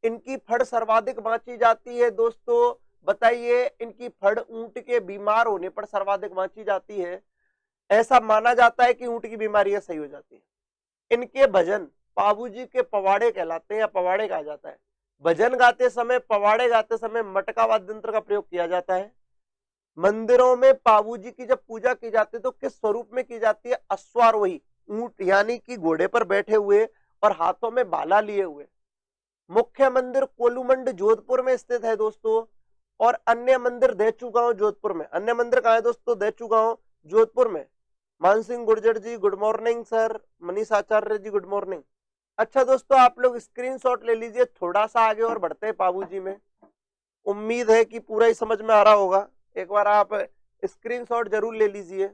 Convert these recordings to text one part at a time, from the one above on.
इनकी फड़ सर्वाधिक बांची जाती है दोस्तों, बताइए। इनकी फड़ ऊंट के बीमार होने पर सर्वाधिक बांची जाती है। ऐसा माना जाता है कि ऊंट की बीमारियां सही हो जाती है। इनके भजन पाबूजी के पवाड़े कहलाते हैं या पवाड़े कहा जाता है। भजन गाते समय, पवाड़े गाते समय मटका वाद्य यंत्र का प्रयोग किया जाता है। मंदिरों में पाबूजी की जब पूजा की जाती है तो किस स्वरूप में की जाती है? अश्वारोही, ऊंट यानी कि घोड़े पर बैठे हुए और हाथों में भाला लिए हुए। मुख्य मंदिर कोलूमंड जोधपुर में स्थित है दोस्तों, और अन्य मंदिर देचू गांव जोधपुर में। अन्य मंदिर कहाँ है दोस्तों? देचू गांव जोधपुर में। मानसिंह गुर्जर जी गुड मॉर्निंग सर। मनीष आचार्य जी गुड मॉर्निंग। अच्छा दोस्तों, आप लोग स्क्रीनशॉट ले लीजिए, थोड़ा सा आगे और बढ़ते हैं पाबूजी में। उम्मीद है कि पूरा ही समझ में आ रहा होगा। एक बार आप स्क्रीनशॉट जरूर ले लीजिए।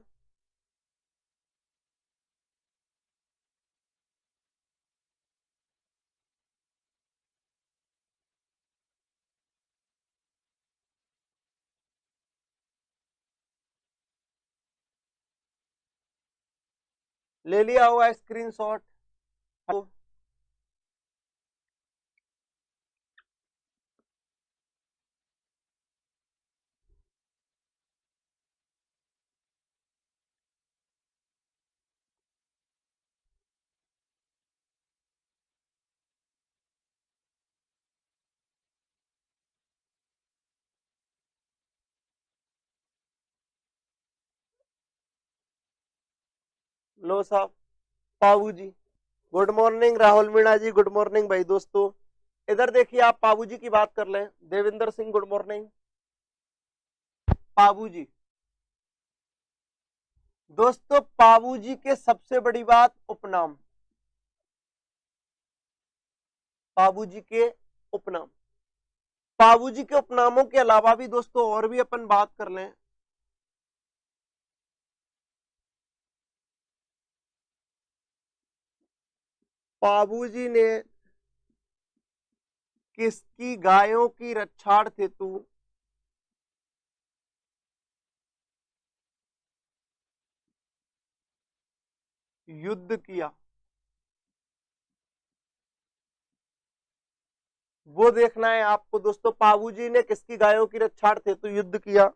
ले लिया होगा स्क्रीनशॉट? लो साहब, पाबूजी गुड मॉर्निंग। राहुल मीणा जी गुड मॉर्निंग भाई दोस्तों। इधर देखिए, आप पाबूजी की बात कर लें। Devinder Singh good morning. पाबूजी दोस्तों, पाबूजी के सबसे बड़ी बात उपनाम। पाबूजी के उपनाम, पाबूजी के उपनामों के अलावा भी दोस्तों और भी अपन बात कर लें। पाबूजी ने किसकी गायों की रक्षार्थ हेतु युद्ध किया? वो देखना है आपको दोस्तों। पाबूजी ने किसकी गायों की रक्षार्थ हेतु युद्ध किया?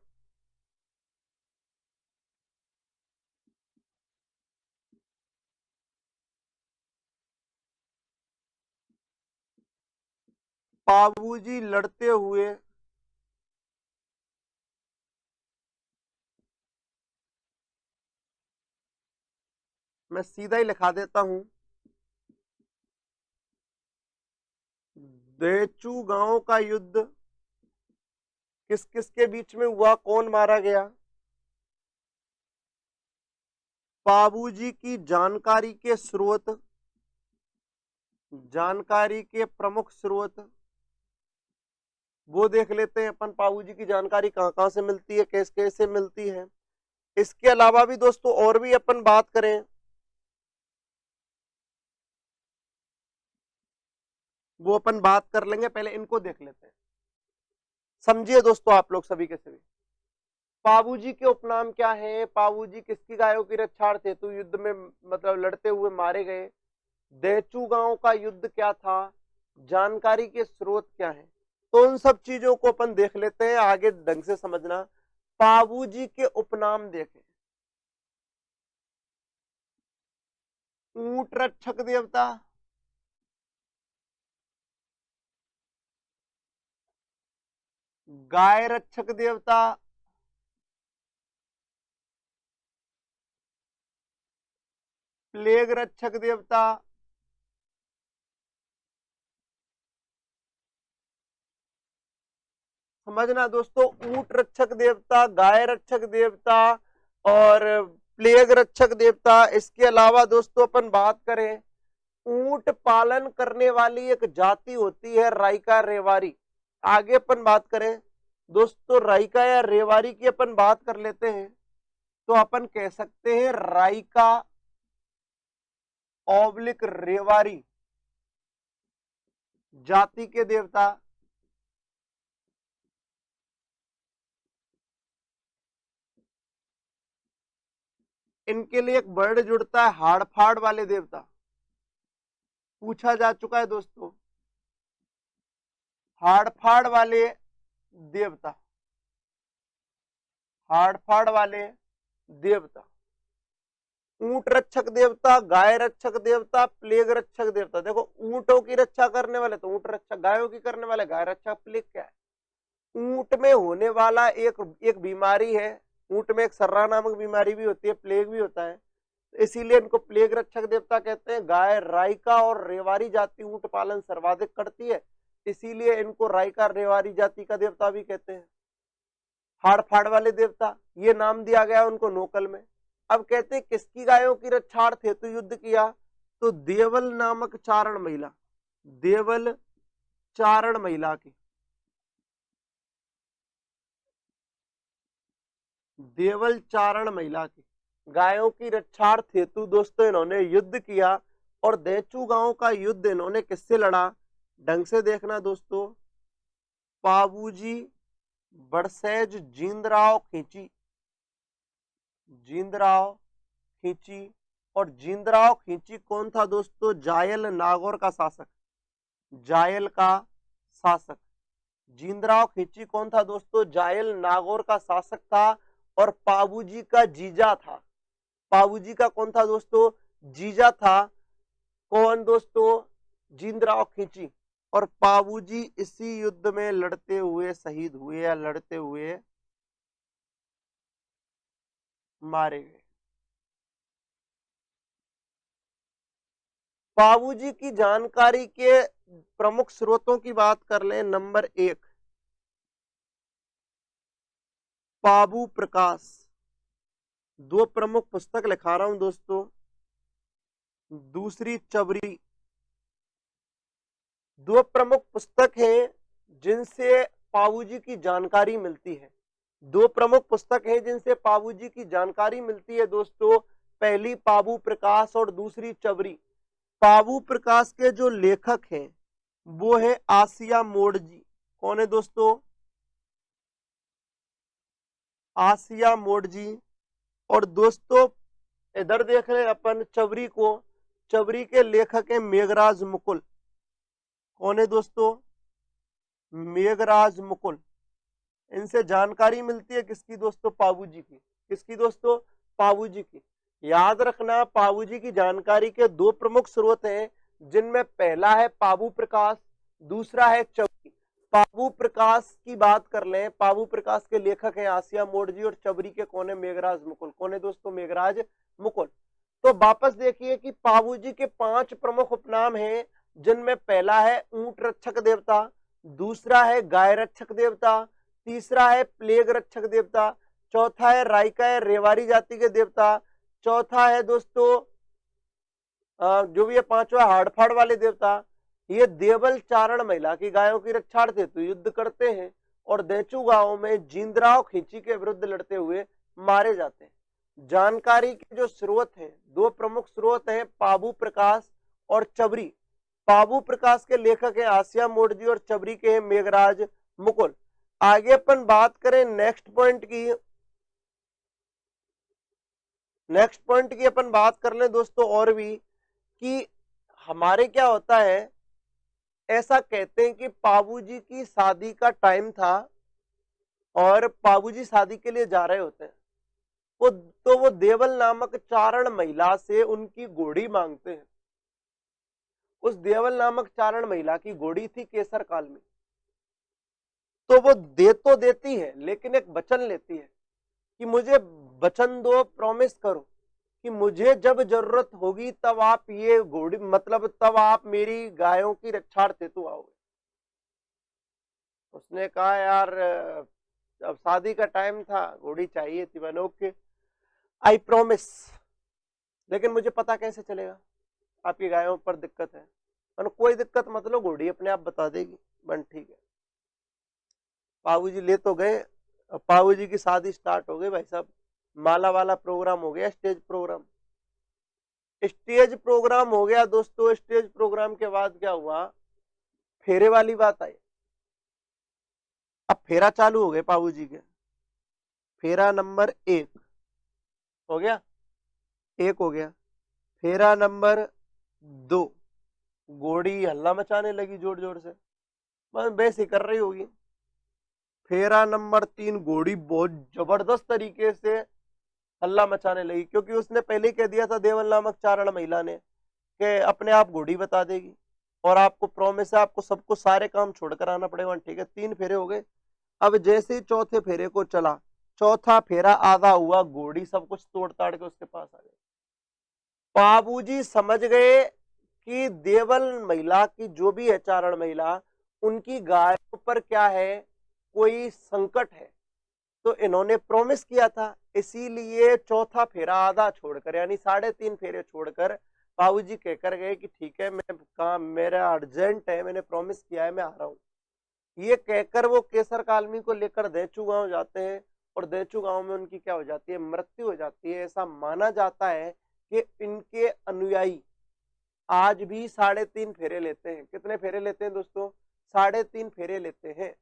पाबूजी लड़ते हुए मैं सीधा ही लिखा देता हूं, देचू गांव का युद्ध किस किस के बीच में हुआ, कौन मारा गया? पाबूजी की जानकारी के स्रोत, जानकारी के प्रमुख स्रोत वो देख लेते हैं अपन। पाबूजी की जानकारी कहां कहां से मिलती है, कैसे कैसे मिलती है। इसके अलावा भी दोस्तों और भी अपन बात करें, वो अपन बात कर लेंगे। पहले इनको देख लेते हैं, समझिए दोस्तों आप लोग सभी के सभी। पाबूजी के उपनाम क्या है? पाबूजी किसकी गायों की रक्षार्थ हेतु युद्ध में मतलब लड़ते हुए मारे गए? देचू गांव का युद्ध क्या था? जानकारी के स्रोत क्या है? तो उन सब चीजों को अपन देख लेते हैं, आगे ढंग से समझना। पाबूजी के उपनाम देखें। ऊंट रक्षक देवता, गाय रक्षक देवता, प्लेग रक्षक देवता, समझना दोस्तों। ऊंट रक्षक देवता, गाय रक्षक देवता और प्लेग रक्षक देवता। इसके अलावा दोस्तों अपन बात करें, ऊंट पालन करने वाली एक जाति होती है राइका रेवारी। आगे अपन बात करें दोस्तों, राइका या रेवारी की अपन बात कर लेते हैं, तो अपन कह सकते हैं राइका ऑब्लिक रेवारी जाति के देवता। इनके लिए एक वर्ड जुड़ता है, हाड़फाड़ वाले देवता। पूछा जा चुका है दोस्तों। हाड़ वाले देवता, हाड़ वाले देवता, ऊंट रक्षक देवता, गाय रक्षक देवता, प्लेग रक्षक देवता। देखो ऊंटों की रक्षा करने वाले तो ऊंट रक्षक, गायों की करने वाले गाय रक्षक। प्लेग क्या है? ऊंट में होने वाला एक बीमारी है। ऊंट में एक सर्रा नामक बीमारी भी होती है, प्लेग भी होता है, इसीलिए इनको प्लेग रक्षक देवता कहते हैं। गाय राइका और रेवारी जाति ऊंट पालन सर्वाधिक करती है, इसीलिए इनको राइका रेवारी जाति का देवता भी कहते हैं। हाड़ फाड़ वाले देवता, ये नाम दिया गया उनको नोकल में। अब कहते हैं किसकी गायों की रक्षार्थ हेतु युद्ध किया? तो देवल नामक चारण महिला, देवल चारण महिला की, देवल चारण महिला की गायों की रक्षार्थ हेतु दोस्तों इन्होंने युद्ध किया। और देचू गांव का युद्ध इन्होंने किससे लड़ा? ढंग से देखना दोस्तों, पाबूजी बड़सैज जींदराव खींची, जींदराव खींची। और जींदराव खींची कौन था दोस्तों? जायल नागौर का शासक, जायल का शासक। जींदराव खींची कौन था दोस्तों? जायल नागौर का शासक था और पाबूजी का जीजा था। पाबूजी का कौन था दोस्तों? जीजा था। कौन दोस्तों? जींदराव खींची। और पाबूजी इसी युद्ध में लड़ते हुए शहीद हुए या लड़ते हुए मारे गए। पाबूजी की जानकारी के प्रमुख स्रोतों की बात कर लें। नंबर 1 पाबू प्रकाश, दो प्रमुख पुस्तक लिखा रहा हूं दोस्तों। दूसरी चबरी, दो प्रमुख पुस्तक हैं जिनसे पाबूजी की जानकारी मिलती है। दो प्रमुख पुस्तक हैं जिनसे पाबूजी की जानकारी मिलती है दोस्तों। पहली पाबू प्रकाश और दूसरी चबरी। पाबू प्रकाश के जो लेखक हैं वो है आसिया मोड़जी। कौन है दोस्तों? आसिया मोड़जी। और दोस्तों इधर देख रहे हैं अपन चबरी को, चबरी के लेखक हैं मेघराज मुकुल। कौन है दोस्तों? मेघराज मुकुल। इनसे जानकारी मिलती है किसकी दोस्तों? पाबूजी की। किसकी दोस्तों? पाबूजी की। याद रखना पाबूजी की जानकारी के दो प्रमुख स्रोत हैं, जिनमें पहला है पाबू प्रकाश, दूसरा है चबरी। पाबू प्रकाश की बात कर लें, पाबू प्रकाश के लेखक हैं आसिया मोड़जी और चबरी के कौन है? मेघराज मुकुल। कौन है दोस्तों? मेघराज मुकुल। तो वापस देखिए कि पाबूजी के 5 प्रमुख उपनाम हैं, जिनमें पहला है ऊंट रक्षक देवता, दूसरा है गाय रक्षक देवता, तीसरा है प्लेग रक्षक देवता, चौथा है राइका रेवारी जाति के देवता, चौथा है दोस्तों जो भी है पांचवा हाड़फाड़ वाले देवता। ये देवल चारण महिला की गायों की रक्षार्थ हेतु युद्ध करते हैं और देचू गांव में जींदराव खींची के विरुद्ध लड़ते हुए मारे जाते हैं। जानकारी के जो स्रोत हैं, दो प्रमुख स्रोत हैं पाबू प्रकाश और चबरी। पाबू प्रकाश के लेखक है आसिया मोड़जी और चबरी के हैं मेघराज मुकुल। आगे अपन बात करें नेक्स्ट पॉइंट की, नेक्स्ट पॉइंट की अपन बात कर लें दोस्तों और भी कि हमारे क्या होता है, ऐसा कहते हैं कि पाबूजी की शादी का टाइम था और पाबूजी शादी के लिए जा रहे होते हैं, वो देवल नामक चारण महिला से उनकी घोड़ी मांगते हैं। उस देवल नामक चारण महिला की घोड़ी थी केसर काल में, तो वो दे तो देती है लेकिन एक वचन लेती है कि मुझे वचन दो, प्रॉमिस करो कि मुझे जब जरूरत होगी तब आप ये घोड़ी मतलब तब आप मेरी गायों की रक्षार्थ हेतु आओगे। उसने कहा यार अब शादी का टाइम था, घोड़ी चाहिए थी। मैंने ओके आई प्रॉमिस, लेकिन मुझे पता कैसे चलेगा आपकी गायों पर दिक्कत है? मैंने कोई दिक्कत मतलब घोड़ी अपने आप बता देगी। बन ठीक है। पाबूजी ले तो गए, पाबूजी की शादी स्टार्ट हो गई भाई साहब। माला वाला प्रोग्राम हो गया, स्टेज प्रोग्राम, स्टेज प्रोग्राम हो गया दोस्तों। स्टेज प्रोग्राम के बाद क्या हुआ, फेरे वाली बात आई। अब फेरा चालू हो गए पाबूजी के। फेरा नंबर 1 हो गया, 1 हो गया। फेरा नंबर 2, घोड़ी हल्ला मचाने लगी जोर जोर से। बस बेसी कर रही होगी। फेरा नंबर 3 घोड़ी बहुत जबरदस्त तरीके से हल्ला मचाने लगी, क्योंकि उसने पहले ही कह दिया था देवल नामक चारण महिला ने कि अपने आप घोड़ी बता देगी और आपको प्रॉमिस है आपको सबको सारे काम छोड़कर आना पड़ेगा। ठीक है, 3 फेरे हो गए। अब जैसे ही चौथे फेरे को चला, चौथा फेरा आधा हुआ, घोड़ी सब कुछ तोड़ ताड़ के उसके पास आ गई। बाबूजी समझ गए कि देवल महिला की जो भी है चारण महिला, उनकी गायों पर क्या है, कोई संकट है। तो इन्होंने प्रॉमिस किया था, इसीलिए चौथा फेरा आधा छोड़कर यानी 3.5 फेरे छोड़कर बाबूजी कहकर गए कि ठीक है, मैं काम मेरा अर्जेंट है, मैंने प्रॉमिस किया है, मैं आ रहा हूं। ये कहकर वो केसर कालमी को लेकर देचू गांव जाते हैं और देचू गांव में उनकी क्या हो जाती है, मृत्यु हो जाती है। ऐसा माना जाता है कि इनके अनुयायी आज भी 3.5 फेरे लेते हैं। कितने फेरे लेते हैं दोस्तों? 3.5 फेरे लेते हैं।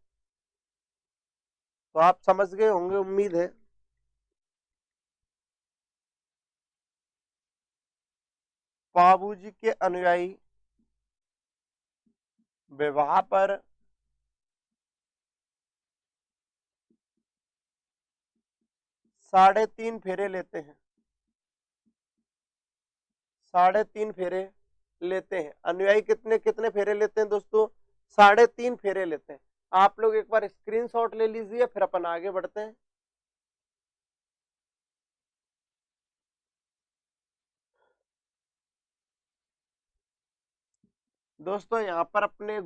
तो आप समझ गए होंगे, उम्मीद है। बाबूजी के अनुयायी विवाह पर 3.5 फेरे लेते हैं। 3.5 फेरे लेते हैं अनुयायी। कितने कितने फेरे लेते हैं दोस्तों? 3.5 फेरे लेते हैं। आप लोग एक बार स्क्रीनशॉट ले लीजिए, फिर अपन आगे बढ़ते हैं। दोस्तों यहाँ पर अपने